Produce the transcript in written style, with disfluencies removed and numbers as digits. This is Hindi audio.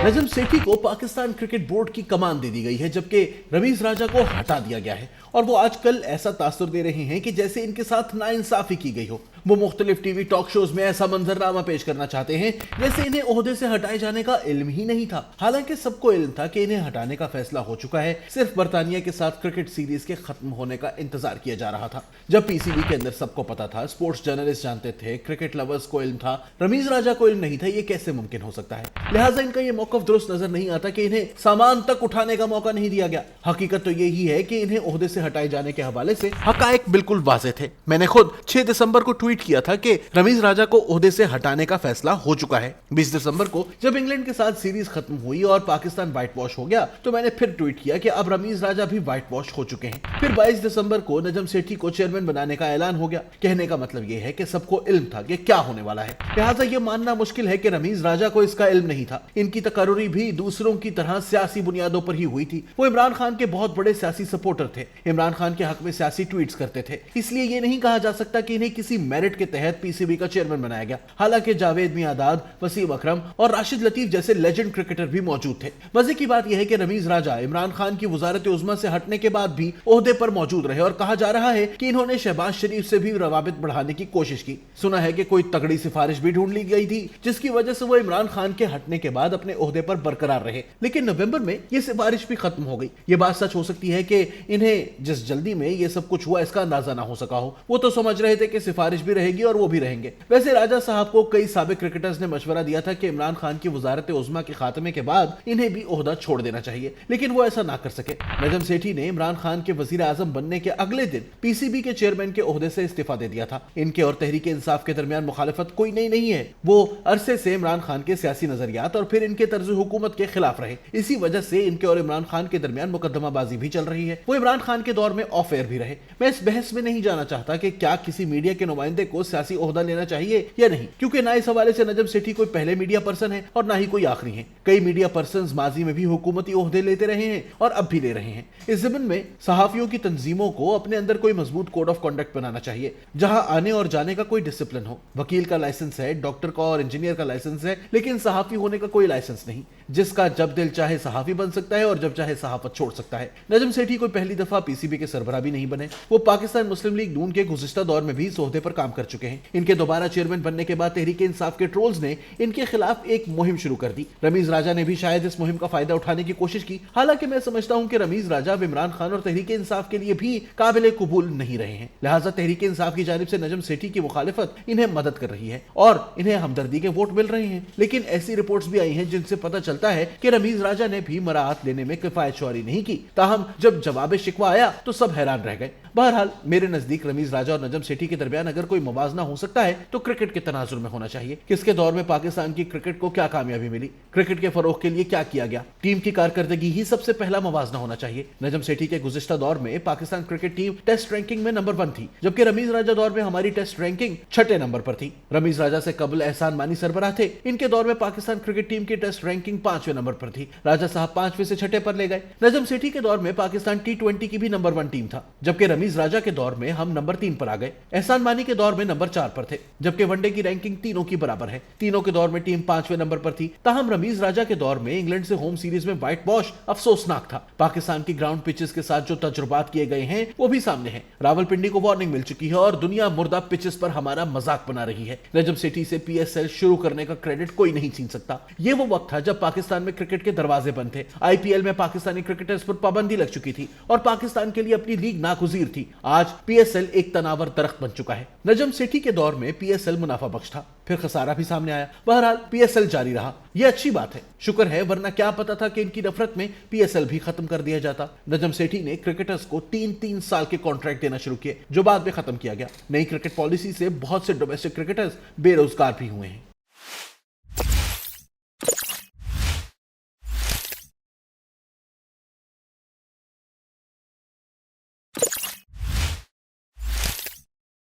नजम सेठी को पाकिस्तान क्रिकेट बोर्ड की कमान दे दी गई है, जबकि रमीज राजा को हटा दिया गया है और वो आजकल ऐसा तासुर दे रहे हैं कि जैसे इनके साथ नाइंसाफी की गई हो। वो मुख्तलिफ टीवी टॉक शोज में ऐसा मंजरनामा पेश करना चाहते हैं जैसे इन्हें ओहदे से हटाए जाने का इल्म ही नहीं था। हालांकि सबको इल्म था कि इन्हें हटाने का फैसला हो चुका है, सिर्फ बरतानिया के साथ क्रिकेट सीरीज के खत्म होने का इंतजार किया जा रहा था। जब पीसीबी के अंदर सबको पता था, स्पोर्ट्स जर्नलिस्ट जानते थे, क्रिकेट लवर्स को इल्म था, रमीज राजा को इल्म नहीं था, ये कैसे मुमकिन हो सकता है। लिहाजा इनका ये मौकफ दुरुस्त नजर नहीं आता कि इन्हें सामान तक उठाने का मौका नहीं दिया गया। हकीकत तो यही है कि इन्हें ओहदे से हटाए जाने के हवाले से हकायक बिल्कुल वाज़ेह थे। मैंने खुद 6 दिसंबर को ट्वीट किया था कि रमीज राजा को ओहदे से हटाने का फैसला हो चुका है। 20 दिसंबर को जब इंग्लैंड के साथ सीरीज खत्म हुई और पाकिस्तान व्हाइट वॉश हो गया तो मैंने फिर ट्वीट किया कि अब रमीज राजा भी व्हाइट वॉश हो चुके हैं। फिर 22 दिसंबर को नजम सेठी को चेयरमैन बनाने का ऐलान हो गया। कहने का मतलब यह है कि सबको इल्म था कि क्या होने वाला है। लिहाजा यह मानना मुश्किल है कि रमीज राजा को इसका इल्म नहीं था। इनकी तकर्रुरी भी दूसरों की तरह सियासी बुनियादों पर ही हुई थी। वो इमरान खान के बहुत बड़े सियासी सपोर्टर थे, इमरान खान के हक में सियासी ट्वीट्स करते थे, इसलिए यह नहीं कहा जा सकता कि इन्हें किसी मेरिट के तहत पीसीबी का चेयरमैन बनाया गया। हालांकि जावेद मियादाद, वसीम अकरम और राशिद लतीफ जैसे लेजेंड क्रिकेटर भी मौजूद थे। मजे की बात यह है कि रमीज राजा इमरान खान की वजारत उज़्मा से हटने के बाद भी ओहदे पर मौजूद रहे और कहा जा रहा है कि इन्होंने शहबाज शरीफ से भी रवाबित बढ़ाने की कोशिश की। सुना है कि कोई तगड़ी सिफारिश भी ढूंढ ली गई थी जिसकी वजह से वो इमरान खान के हटने के बाद अपने ओहदे पर बरकरार रहे, लेकिन नवंबर में यह सिफारिश भी खत्म हो गई। ये बात सच हो सकती है कि इन्हें जिस जल्दी में ये सब कुछ हुआ इसका अंदाजा ना हो सका हो। वो तो समझ रहे थे कि सिफारिश भी रहेगी और वो भी रहेंगे। वैसे राजा साहब को कई साबिक क्रिकेटर्स ने मशवरा दिया था कि इमरान खान की वजारत उज़्मा के खात्मे के बाद इन्हें भी ओहदा छोड़ देना चाहिए, लेकिन वो ऐसा ना कर सके। नजम सेठी ने इमरान खान के वजीर आजम बनने के अगले दिन पीसीबी के चेयरमैन के ओहदे से इस्तीफा दे दिया था। इनके और तहरीक इंसाफ के दरमियान मुखालिफत कोई नई नहीं है। वो अरसे से इमरान खान के सियासी नजरियात और फिर इनके तर्ज हुकूमत के खिलाफ रहे। इसी वजह से इनके और इमरान खान के दरमियान मुकदमाबाजी भी चल रही है। वो इमरान खान के दौर में ऑफ एयर भी रहे। मैं इस बहस में नहीं जाना चाहता कि क्या किसी मीडिया के नुमाइंदे को सियासी ओहदा लेना चाहिए या नहीं, क्योंकि ना इस हवाले से नजम सेठी कोई पहले मीडिया पर्सन है और ना ही कोई आखिरी है। कई मीडिया पर्सन माजी में भी हुकूमती ओहदे लेते रहे हैं और अब भी ले रहे हैं। इस ज़िम्न में सहाफियों की तंजीमों को अपने अंदर कोई मजबूत कोड ऑफ कंडक्ट बनाना चाहिए, जहां आने और जाने का कोई डिसिप्लिन हो। वकील का लाइसेंस है, डॉक्टर का और इंजीनियर का लाइसेंस है, लेकिन सहाफी होने का कोई लाइसेंस नहीं, जिसका जब दिल चाहे सहाफी बन सकता है और जब चाहे सहाफत छोड़ सकता है। नजम सेठी कोई पहली दफा पीसीबी के सरबराह भी नहीं बने। वो पाकिस्तान मुस्लिम लीग नून के गुज़िश्ता दौर में भी इस ओहदे पर काम कर चुके हैं। इनके दोबारा चेयरमैन बनने के बाद तहरीक इंसाफ के ट्रोल्स ने इनके खिलाफ एक मुहिम शुरू कर दी। रमीज राजा ने भी शायद इस मुहिम का फायदा उठाने की कोशिश की। हालांकि मैं समझता हूं कि रमीज राजा अब इमरान खान और तहरीक इंसाफ के लिए भी काबिल कबूल नहीं रहे हैं। लिहाजा तहरीक इंसाफ की जानिब से नजम सेठी की मुखालिफत इन्हें मदद कर रही है और इन्हें हमदर्दी के वोट मिल रहे हैं। लेकिन ऐसी रिपोर्ट्स भी आई हैं जिनसे पता चलता है कि रमीज राजा ने भी मराहत लेने में किफायत शौरी नहीं की। ताहम जब जवाब शिकवा आया तो सब हैरान रह गए। बहरहाल मेरे नजदीक रमीज राजा और नजम सेठी के दरमियान अगर कोई मुवाजना हो सकता है तो क्रिकेट के तनाजुर में होना चाहिए। किसके दौर में पाकिस्तान की क्रिकेट को क्या कामयाबी मिली, क्रिकेट के फरोग के लिए क्या किया गया, टीम की कारकर्दगी ही सबसे पहला मुवाजना होना चाहिए। नजम सेठी के गुज़िश्ता दौर में Pakistan cricket team test ranking में नंबर 1 थी, जबकि रमीज राजा दौर में हमारी टेस्ट रैंकिंग 6ठे नंबर पर थी। रमीज राजा से कबल एहसान मानी सरबराह थे। इनके दौर में पाकिस्तान क्रिकेट टीम की टेस्ट रैंकिंग 5वें नंबर पर थी। राजा साहब 5वें से 6ठे पर ले गए। नजम सेठी के दौर में पाकिस्तान T20 की भी नंबर 1 टीम था, जबकि रमीज राजा के दौर में हम नंबर 3 पर आ गए। एहसान मानी के दौर में नंबर 4 पर थे, जबकि वनडे की रैंकिंग तीनों की बराबर है। तीनों के दौर में टीम 5वें नंबर पर थी। ताहम रमीज राजा के दौर में इंग्लैंड से होम सीरीज में व्हाइट वॉश अफसोसनाक था। पाकिस्तान की ग्राउंड पिचेस के साथ जो तजुर्बात किए गए हैं वो भी सामने है। रावलपिंडी को वार्निंग मिल चुकी है और दुनिया मुर्दा पिचेस पर हमारा मजाक बना रही है। नजम सेठी से PSL शुरू करने का क्रेडिट कोई नहीं छीन सकता। ये वो वक्त था जब पाकिस्तान में क्रिकेट के दरवाजे बंद थे। IPL में पाकिस्तानी क्रिकेटर्स पर पाबंदी लग चुकी थी और पाकिस्तान के लिए अपनी लीग नागुज़ीर थी। आज PSL एक तनावर दरख्त बन चुका है। नजम सेठी के दौर में PSL मुनाफा बख्श था, फिर खसारा भी सामने आया। बहरहाल PSL जारी रहा, यह अच्छी बात है, शुक्र है, वरना क्या पता था कि इनकी नफरत में PSL भी खत्म कर दिया जाता। नजम सेठी ने क्रिकेटर्स को 3-3 साल के कॉन्ट्रैक्ट देना शुरू किए, जो बाद में खत्म किया गया। नई क्रिकेट पॉलिसी से बहुत से डोमेस्टिक क्रिकेटर्स बेरोजगार भी हुए हैं।